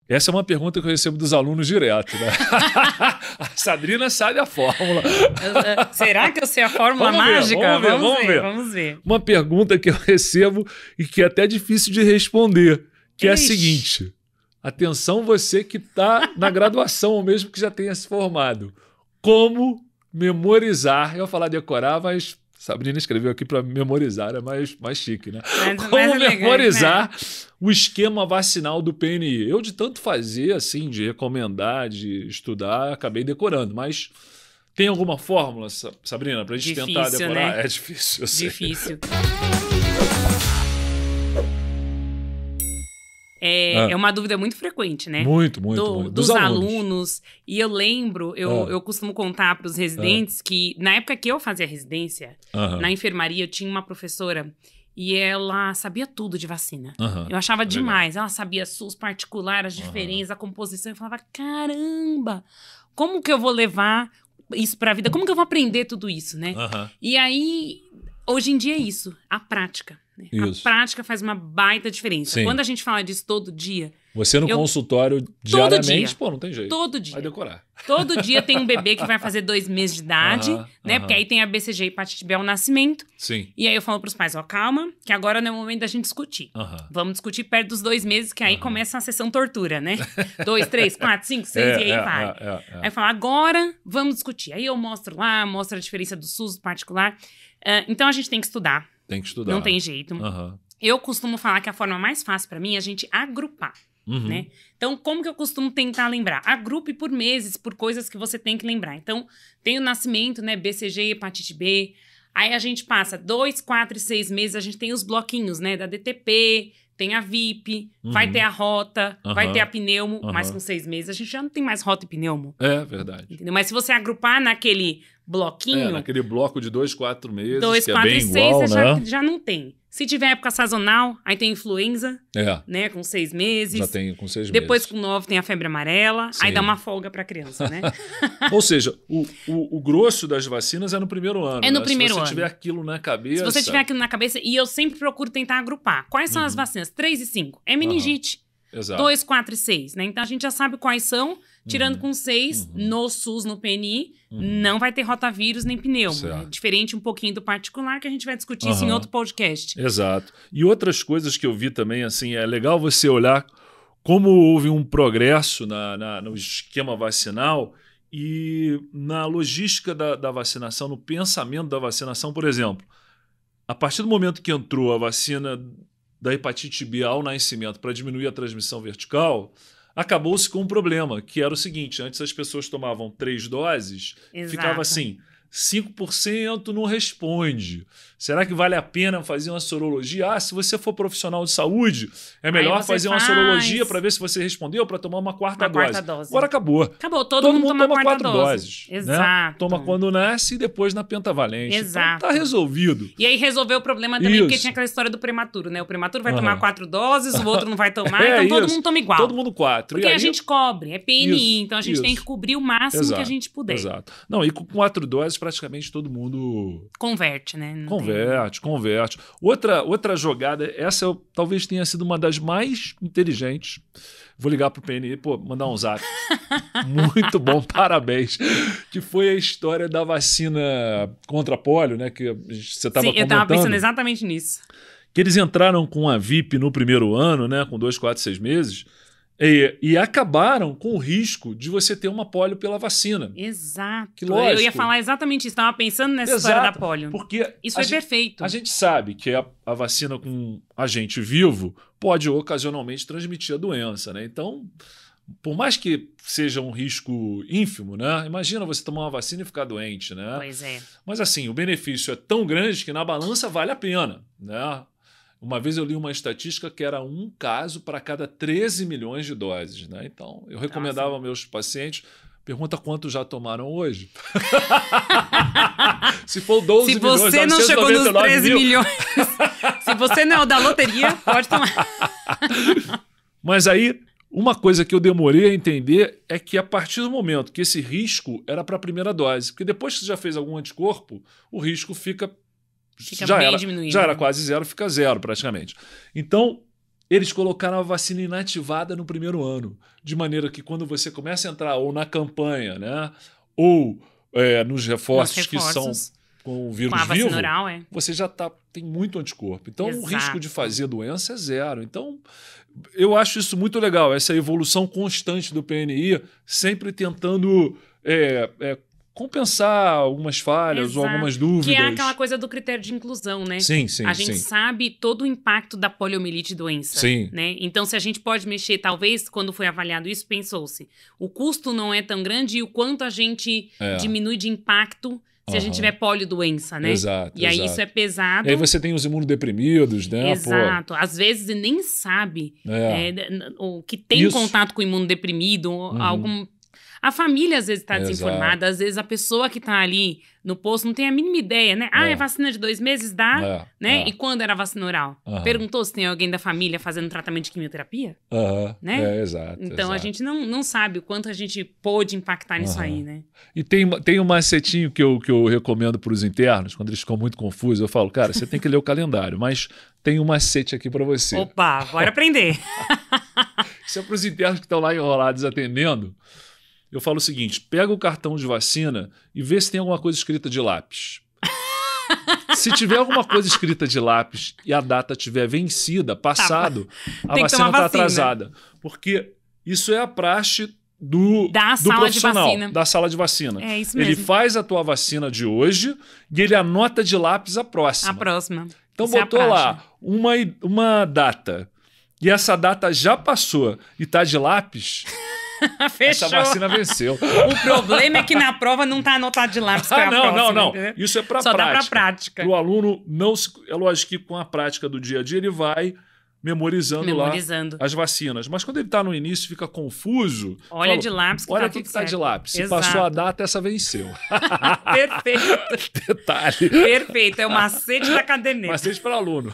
Essa é uma pergunta que eu recebo dos alunos direto, né? A Sabrina sabe a fórmula. Será que eu sei a fórmula Vamos ver, mágica? vamos ver. Uma pergunta que eu recebo e que é até difícil de responder, que é a seguinte. Atenção você que está na graduação ou mesmo que já tenha se formado. Como memorizar? Eu ia falar decorar, mas Sabrina escreveu aqui para memorizar, é mais chique, né? Como memorizar o esquema vacinal do PNI? Eu, de tanto fazer, assim, de recomendar, de estudar, acabei decorando, mas tem alguma fórmula, Sabrina, para a gente tentar decorar? Né? É difícil, eu sei. Difícil. É uma dúvida muito frequente, né? Muito. Dos alunos. E eu lembro, eu costumo contar para os residentes que na época que eu fazia residência, na enfermaria, eu tinha uma professora e ela sabia tudo de vacina. Eu achava demais. Ela sabia SUS particular, as diferenças, a composição. Eu falava, caramba, como que eu vou levar isso para a vida? Como que eu vou aprender tudo isso, né? E aí, hoje em dia é isso, a prática. A prática faz uma baita diferença. Sim. Quando a gente fala disso todo dia... Você no consultório diariamente, pô, não tem jeito. Todo dia. Vai decorar. Todo dia tem um bebê que vai fazer 2 meses de idade, né? Porque aí tem a BCG e hepatite B ao nascimento. Sim. E aí eu falo pros pais, ó, calma, que agora não é o momento da gente discutir. Vamos discutir perto dos 2 meses, que aí começa a sessão tortura, né? 2, 3, 4, 5, 6 e aí vai. Aí eu falo, agora vamos discutir. Aí eu mostro a diferença do SUS, do particular. Então a gente tem que estudar. Tem que estudar. Não tem jeito. Eu costumo falar que a forma mais fácil para mim é a gente agrupar. Né? Então, como que eu costumo tentar lembrar? Agrupe por meses, por coisas que você tem que lembrar. Então, tem o nascimento, né? BCG, hepatite B. Aí a gente passa 2, 4 e 6 meses, a gente tem os bloquinhos, né? Da DTP, tem a VIP, vai ter a rota, vai ter a pneumo, mas com 6 meses a gente já não tem mais rota e pneumo. É verdade. Entendeu? Mas se você agrupar naquele bloquinho... naquele bloco de 2, 4 meses, 2, que 4 é bem e 6, igual, você já não tem. Se tiver época sazonal, aí tem influenza, né? Com 6 meses. Já tem com 6 meses. Depois, com 9, tem a febre amarela. Sim. Aí dá uma folga pra criança, né? Ou seja, o grosso das vacinas é no primeiro ano. É no primeiro ano. Se você tiver aquilo na cabeça... Se você tiver aquilo na cabeça, e eu sempre procuro tentar agrupar. Quais são as vacinas? 3 e 5. É meningite. Exato. 2, 4 e 6, né? Então, a gente já sabe quais são. Tirando com 6, no SUS, no PNI, não vai ter rotavírus nem pneumo. Né? Diferente um pouquinho do particular, que a gente vai discutir isso em outro podcast. Exato. E outras coisas que eu vi também, assim, é legal você olhar como houve um progresso no esquema vacinal e na logística da vacinação, no pensamento da vacinação. Por exemplo, a partir do momento que entrou a vacina da hepatite B ao nascimento para diminuir a transmissão vertical... acabou-se com um problema, que era o seguinte, antes as pessoas tomavam 3 doses, ficava assim, 5% não responde. Será que vale a pena fazer uma sorologia? Se você for profissional de saúde, é melhor fazer uma sorologia para ver se você respondeu, para tomar uma quarta dose. Agora acabou. Acabou, todo mundo toma 4 doses. Exato. Né? Toma quando nasce e depois na pentavalente. Exato. Então tá resolvido. E aí resolveu o problema também, porque tinha aquela história do prematuro, né? O prematuro vai tomar 4 doses, o outro não vai tomar, então todo mundo toma igual. Todo mundo 4. Porque a gente cobre, é PNI, então a gente tem que cobrir o máximo que a gente puder. Exato. Não, e com 4 doses praticamente todo mundo... converte, né? Converte. Outra jogada, essa talvez tenha sido uma das mais inteligentes. Vou ligar pro PNI, mandar um zap. Muito bom, parabéns. Que foi a história da vacina contra a polio, né? Que você estava comentando. Sim, eu estava pensando exatamente nisso. Que eles entraram com a VIP no primeiro ano, né? Com 2, 4, 6 meses. E acabaram com o risco de você ter uma polio pela vacina. Exato. Que, lógico, eu ia falar exatamente isso. Estava pensando nessa história da polio. Porque isso foi perfeito. A gente sabe que a vacina com agente vivo pode ocasionalmente transmitir a doença, né? Então, por mais que seja um risco ínfimo, né? Imagina você tomar uma vacina e ficar doente, né? Pois é. Mas assim, o benefício é tão grande que na balança vale a pena, né? Uma vez eu li uma estatística que era 1 caso para cada 13 milhões de doses, né? Então, eu recomendava aos meus pacientes, pergunta quantos já tomaram hoje. Se for 12 milhões, se você não chegou nos 13 milhões, se você não é o da loteria, pode tomar. Mas aí, uma coisa que eu demorei a entender é que a partir do momento que esse risco era para a primeira dose, porque depois que você já fez algum anticorpo, o risco fica bem diminuído. Já era quase zero, fica zero praticamente. Então, eles colocaram a vacina inativada no primeiro ano, de maneira que quando você começa a entrar ou na campanha, né, ou nos reforços que são com o vírus vivo, oral, você já tem muito anticorpo. Então, o risco de fazer doença é zero. Então, eu acho isso muito legal, essa evolução constante do PNI, sempre tentando compensar algumas falhas ou algumas dúvidas. Que é aquela coisa do critério de inclusão, né? Sim, sim, a gente sabe todo o impacto da poliomielite doença. Sim. Né? Então, se a gente pode mexer, talvez, quando foi avaliado isso, pensou-se, o custo não é tão grande e o quanto a gente diminui de impacto se a gente tiver poliodoença, né? Exato. E aí isso é pesado. E aí você tem os imunodeprimidos, né? Exato. Às vezes nem sabe o que tem contato com o imunodeprimido, algum... A família às vezes está desinformada, às vezes a pessoa que está ali no posto não tem a mínima ideia, né? É vacina de 2 meses, dá, né? E quando era a vacina oral? Perguntou se tem alguém da família fazendo tratamento de quimioterapia? Né? Exato. Então a gente não sabe o quanto a gente pôde impactar nisso aí, né? E tem um macetinho que eu recomendo para os internos, quando eles ficam muito confusos, eu falo, cara, você tem que ler o calendário, mas tem um macete aqui para você. Opa, bora aprender. Isso é para os internos que estão lá enrolados atendendo. Eu falo o seguinte, pega o cartão de vacina e vê se tem alguma coisa escrita de lápis. Se tiver alguma coisa escrita de lápis e a data tiver vencida, passado, a vacina está atrasada. Porque isso é a praxe do profissional, da sala de vacina. É isso mesmo. Ele faz a tua vacina de hoje e ele anota de lápis a próxima. A próxima. Então botou lá uma data e essa data já passou e está de lápis... Fechou. Essa vacina venceu. O problema é que na prova não está anotado de lápis para a próxima. Não. Isso é para prática. Só dá para prática. O aluno é lógico que com a prática do dia a dia ele vai memorizando lá as vacinas. Mas quando ele está no início fica confuso. Olha de lápis que olha tá o que tudo está certo. de lápis. Se Exato. passou a data, essa venceu. Perfeito. Detalhe. Perfeito. É o macete da caderneta. Macete para aluno.